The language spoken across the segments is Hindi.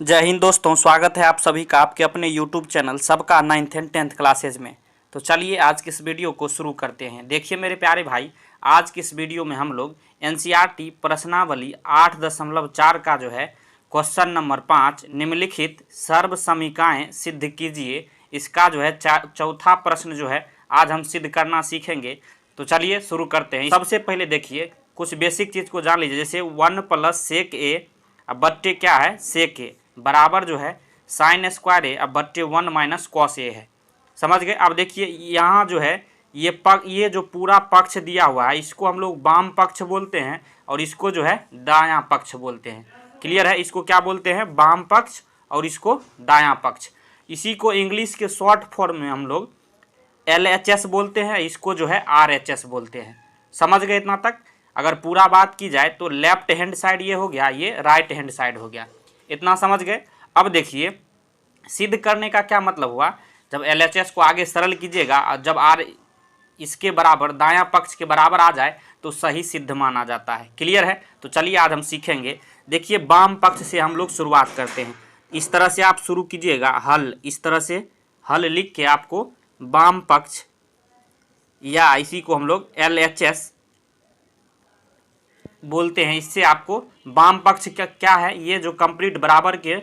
जय हिंद दोस्तों, स्वागत है आप सभी का आपके अपने YouTube चैनल सबका 9th एंड 10th क्लासेज में। तो चलिए आज की इस वीडियो को शुरू करते हैं। देखिए मेरे प्यारे भाई, आज की इस वीडियो में हम लोग NCERT प्रश्नावली 8.4 का जो है क्वेश्चन नंबर 5 निम्नलिखित सर्वसमीकाएँ सिद्ध कीजिए, इसका जो है चौथा प्रश्न जो है आज हम सिद्ध करना सीखेंगे। तो चलिए शुरू करते हैं। सबसे पहले देखिए कुछ बेसिक चीज़ को जान लीजिए, जैसे 1 + sec a अब बट्टे क्या है sec a बराबर जो है साइन स्क्वायर ए अब बट्टे 1 - कॉस ए है। समझ गए। अब देखिए यहाँ जो है ये जो पूरा पक्ष दिया हुआ है इसको हम लोग वाम पक्ष बोलते हैं और इसको जो है दायां पक्ष बोलते हैं। क्लियर है। इसको क्या बोलते हैं? वाम पक्ष और इसको दायां पक्ष। इसी को इंग्लिश के शॉर्ट फॉर्म में हम लोग LHS बोलते हैं, इसको जो है RHS बोलते हैं। समझ गए इतना तक? अगर पूरा बात की जाए तो लेफ्ट हैंड साइड ये हो गया, ये राइट हैंड साइड हो गया। इतना समझ गए। अब देखिए सिद्ध करने का क्या मतलब हुआ, जब LHS को आगे सरल कीजिएगा और जब R इसके बराबर दायां पक्ष के बराबर आ जाए तो सही सिद्ध माना जाता है। क्लियर है। तो चलिए आज हम सीखेंगे। देखिए वाम पक्ष से हम लोग शुरुआत करते हैं। इस तरह से आप शुरू कीजिएगा, हल इस तरह से हल लिख के आपको वाम पक्ष या इसी को हम लोग LHS बोलते हैं, इससे आपको वाम पक्ष क्या है, ये जो कंप्लीट बराबर के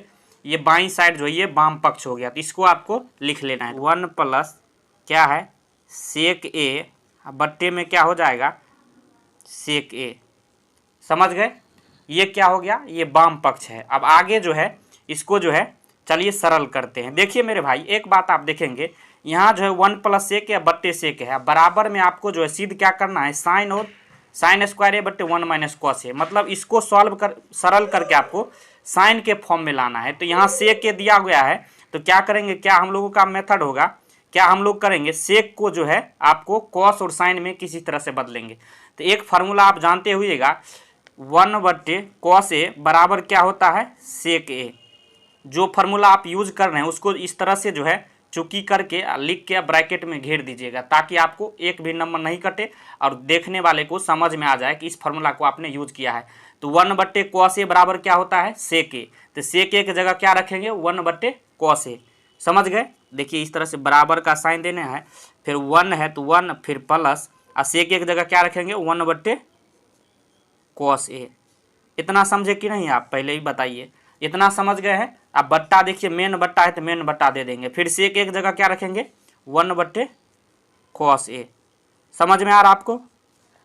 ये बाईं साइड जो है ये वाम पक्ष हो गया। तो इसको आपको लिख लेना है 1 + क्या है sec a बट्टे में क्या हो जाएगा sec a। समझ गए। ये क्या हो गया, ये वाम पक्ष है। अब आगे जो है इसको जो है चलिए सरल करते हैं। देखिए मेरे भाई एक बात आप देखेंगे, यहाँ जो है 1 + sec a बट्टे sec है, बराबर में आपको जो है सिद्ध क्या करना है साइन और साइन स्क्वायर ए बट्टे 1 - कॉस ए। मतलब इसको सरल करके आपको साइन के फॉर्म में लाना है। तो यहाँ सेक के दिया गया है तो क्या करेंगे, क्या हम लोगों का मेथड होगा, क्या हम लोग करेंगे सेक को जो है आपको कॉस और साइन में किसी तरह से बदलेंगे। तो एक फार्मूला आप जानते हुएगा 1/cos ए बराबर क्या होता है सेक ए। जो फार्मूला आप यूज कर रहे हैं उसको इस तरह से जो है चुकी करके लिख के ब्रैकेट में घेर दीजिएगा, ताकि आपको एक भी नंबर नहीं कटे और देखने वाले को समझ में आ जाए कि इस फार्मूला को आपने यूज किया है। तो 1/cos ए बराबर क्या होता है sec a। तो sec a की जगह क्या रखेंगे 1/cos a। समझ गए। देखिए इस तरह से बराबर का साइन देना है, फिर 1 है तो 1 फिर प्लस और sec a की जगह क्या रखेंगे 1/cos a। इतना समझे कि नहीं आप पहले ही बताइए। इतना समझ गए हैं। अब बट्टा देखिए मेन बट्टा है तो मेन बट्टा दे देंगे, फिर से एक जगह क्या रखेंगे 1/cos a। समझ में आ रहा आपको।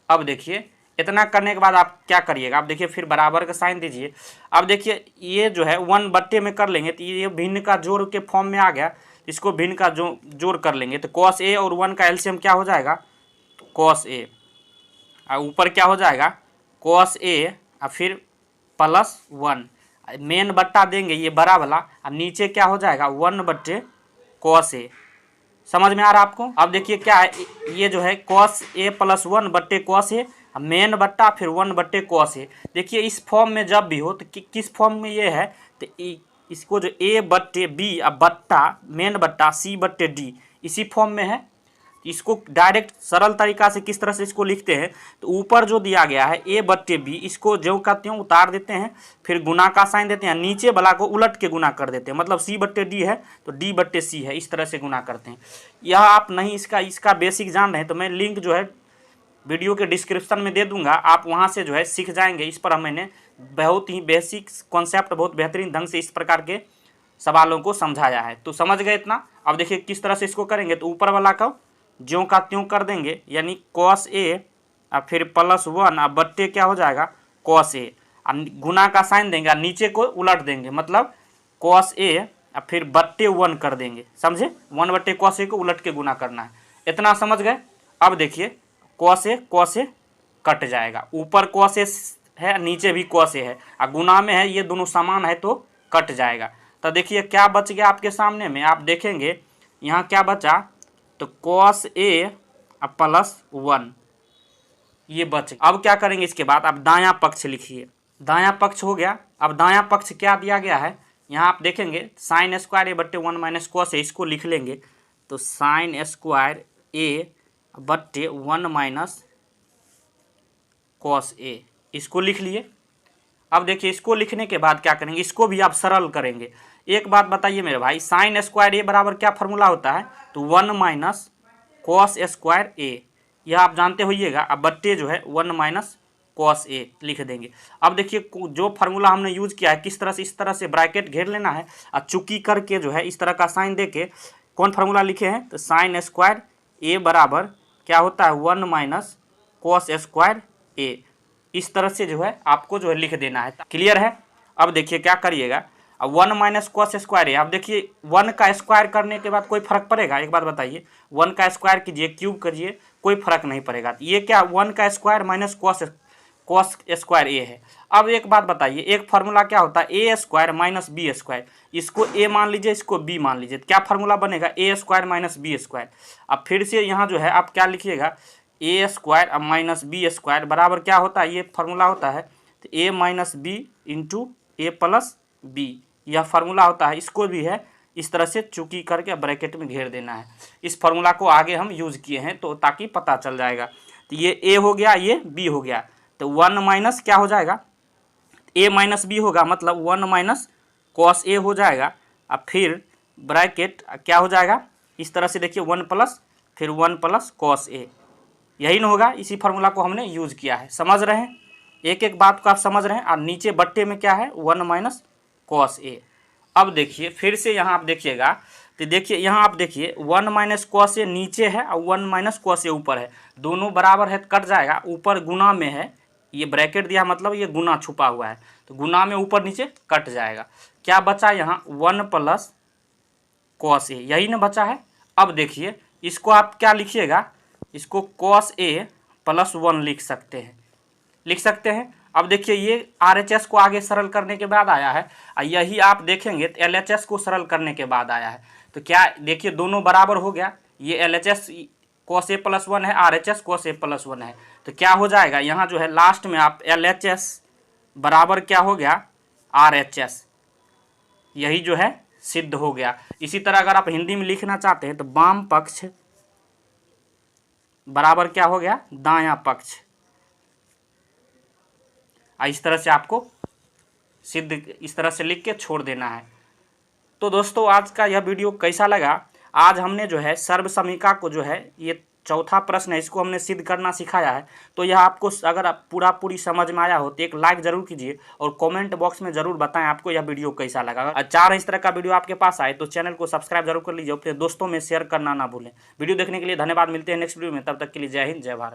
अब देखिए इतना करने के बाद आप क्या करिएगा, आप देखिए फिर बराबर का साइन दीजिए। अब देखिए ये जो है 1 बट्टे में कर लेंगे तो ये भिन्न का जोड़ के फॉर्म में आ गया, इसको भिन्न का जोड़ कर लेंगे तो cos a और 1 का एलसीएम क्या हो जाएगा cos a, और ऊपर क्या हो जाएगा cos a और फिर +1 मेन बट्टा देंगे ये बड़ा वाला और नीचे क्या हो जाएगा 1/cos a। समझ में आ रहा आपको। अब देखिए क्या है, ये जो है cos a + 1/cos a main बट्टा फिर 1/cos a। देखिए इस फॉर्म में जब भी हो तो किस फॉर्म में ये है तो इसको जो a/b अब बट्टा मेन बट्टा c/d इसी फॉर्म में है। इसको डायरेक्ट सरल तरीका से किस तरह से इसको लिखते हैं तो ऊपर जो दिया गया है a/b इसको जो का त्यों उतार देते हैं, फिर गुना का साइन देते हैं, नीचे वाला को उलट के गुना कर देते हैं, मतलब c/d है तो d/c है, इस तरह से गुना करते हैं। यह आप नहीं इसका बेसिक जान रहे हैं तो मैं लिंक जो है वीडियो के डिस्क्रिप्शन में दे दूंगा, आप वहाँ से जो है सीख जाएंगे। इस पर मैंने बहुत ही बेसिक कॉन्सेप्ट बहुत बेहतरीन ढंग से इस प्रकार के सवालों को समझाया है। तो समझ गए इतना। अब देखिए किस तरह से इसको करेंगे तो ऊपर वाला का ज्यों का त्यों कर देंगे, यानी cos a और फिर +1 और बट्टे क्या हो जाएगा cos a और गुना का साइन देंगे और नीचे को उलट देंगे, मतलब cos a और फिर बट्टे 1 कर देंगे। समझे 1/cos a को उलट के गुना करना है। इतना समझ गए। अब देखिए cos a कट जाएगा, ऊपर cos a है नीचे भी cos a है और गुना में है, ये दोनों समान है तो कट जाएगा। तो देखिए क्या बच गया आपके सामने में, आप देखेंगे यहाँ क्या बचा तो cos a +1 ये बच। अब क्या करेंगे इसके बाद आप दायां पक्ष लिखिए। दायां पक्ष हो गया। अब दायां पक्ष क्या दिया गया है, यहाँ आप देखेंगे साइन स्क्वायर a बट्टे 1 - cos a इसको लिख लेंगे तो साइन स्क्वायर a बट्टे 1 - cos a इसको लिख लिए। अब देखिए इसको लिखने के बाद क्या करेंगे, इसको भी आप सरल करेंगे। एक बात बताइए मेरे भाई, साइन स्क्वायर ए बराबर क्या फॉर्मूला होता है, तो 1 माइनस कॉस स्क्वायर ए, यह आप जानते होइएगा। अब बट्टे जो है 1 माइनस कॉस ए लिख देंगे। अब देखिए जो फार्मूला हमने यूज किया है किस तरह से, इस तरह से ब्रैकेट घेर लेना है और चुकी करके जो है इस तरह का साइन देके कौन फार्मूला लिखे हैं, तो साइन स्क्वायर ए बराबर क्या होता है 1 माइनस कॉस स्क्वायर ए। इस तरह से जो है आपको जो है लिख देना है। क्लियर है। अब देखिए क्या करिएगा, अब 1 माइनस कॉस स्क्वायर है। अब देखिए 1 का स्क्वायर करने के बाद कोई फर्क पड़ेगा, एक बात बताइए, 1 का स्क्वायर कीजिए, क्यूब करिए, कोई फर्क नहीं पड़ेगा। तो ये क्या 1 का स्क्वायर माइनस कॉस स्क्वायर ए है। अब एक बात बताइए, एक फार्मूला क्या होता है ए स्क्वायर माइनस बी स्क्वायर, इसको ए मान लीजिए, इसको बी मान लीजिए, क्या फार्मूला बनेगा ए स्क्वायर माइनस बी स्क्वायर। अब फिर से यहाँ जो है आप क्या लिखिएगा, ए स्क्वायर अब माइनस बी स्क्वायर बराबर क्या होता है, ये फार्मूला होता है तो ए माइनस बी इंटू ए प्लस बी, यह फार्मूला होता है। इसको भी है इस तरह से चुकी करके ब्रैकेट में घेर देना है। इस फार्मूला को आगे हम यूज किए हैं तो ताकि पता चल जाएगा। तो ये ए हो गया, ये बी हो गया, तो 1 माइनस क्या हो जाएगा, ए माइनस बी होगा, मतलब 1 माइनस कॉस ए हो जाएगा। अब फिर ब्रैकेट क्या हो जाएगा, इस तरह से देखिए 1 प्लस फिर 1 प्लस कॉस ए, यही ना होगा। इसी फार्मूला को हमने यूज़ किया है, समझ रहे हैं, एक एक बात को आप समझ रहे हैं। और नीचे बट्टे में क्या है 1 माइनस कॉस ए। अब देखिए फिर से यहाँ आप देखिएगा, तो देखिए यहाँ आप देखिए 1 माइनस कॉस ए नीचे है और 1 माइनस कॉस ए ऊपर है, दोनों बराबर है कट जाएगा, ऊपर गुना में है, ये ब्रैकेट दिया मतलब ये गुना छुपा हुआ है, तो गुना में ऊपर नीचे कट जाएगा। क्या बचा यहाँ 1 प्लस कॉस ए, यही ना बचा है। अब देखिए इसको आप क्या लिखिएगा, इसको कॉस ए प्लस 1 लिख सकते हैं। अब देखिए ये RHS को आगे सरल करने के बाद आया है और यही आप देखेंगे तो LHS को सरल करने के बाद आया है। तो क्या देखिए दोनों बराबर हो गया, ये LHS cos a प्लस 1 है, RHS cos a प्लस 1 है, तो क्या हो जाएगा यहाँ जो है लास्ट में आप LHS बराबर क्या हो गया RHS, यही जो है सिद्ध हो गया। इसी तरह अगर आप हिंदी में लिखना चाहते हैं तो वाम पक्ष बराबर क्या हो गया दायां पक्ष, इस तरह से आपको सिद्ध इस तरह से लिख के छोड़ देना है। तो दोस्तों आज का यह वीडियो कैसा लगा, आज हमने जो है सर्वसमीका को जो है ये चौथा प्रश्न है, इसको हमने सिद्ध करना सिखाया है। तो यह आपको अगर आप पूरी समझ में आया हो तो एक लाइक जरूर कीजिए और कमेंट बॉक्स में जरूर बताएं आपको यह वीडियो कैसा लगा। अगर चाह रहे इस तरह का वीडियो आपके पास आए तो चैनल को सब्सक्राइब जरूर कर लीजिए, अपने दोस्तों में शेयर करना ना भूलें। वीडियो देखने के लिए धन्यवाद, मिलते हैं नेक्स्ट वीडियो में, तब तक के लिए जय हिंद जय भारत।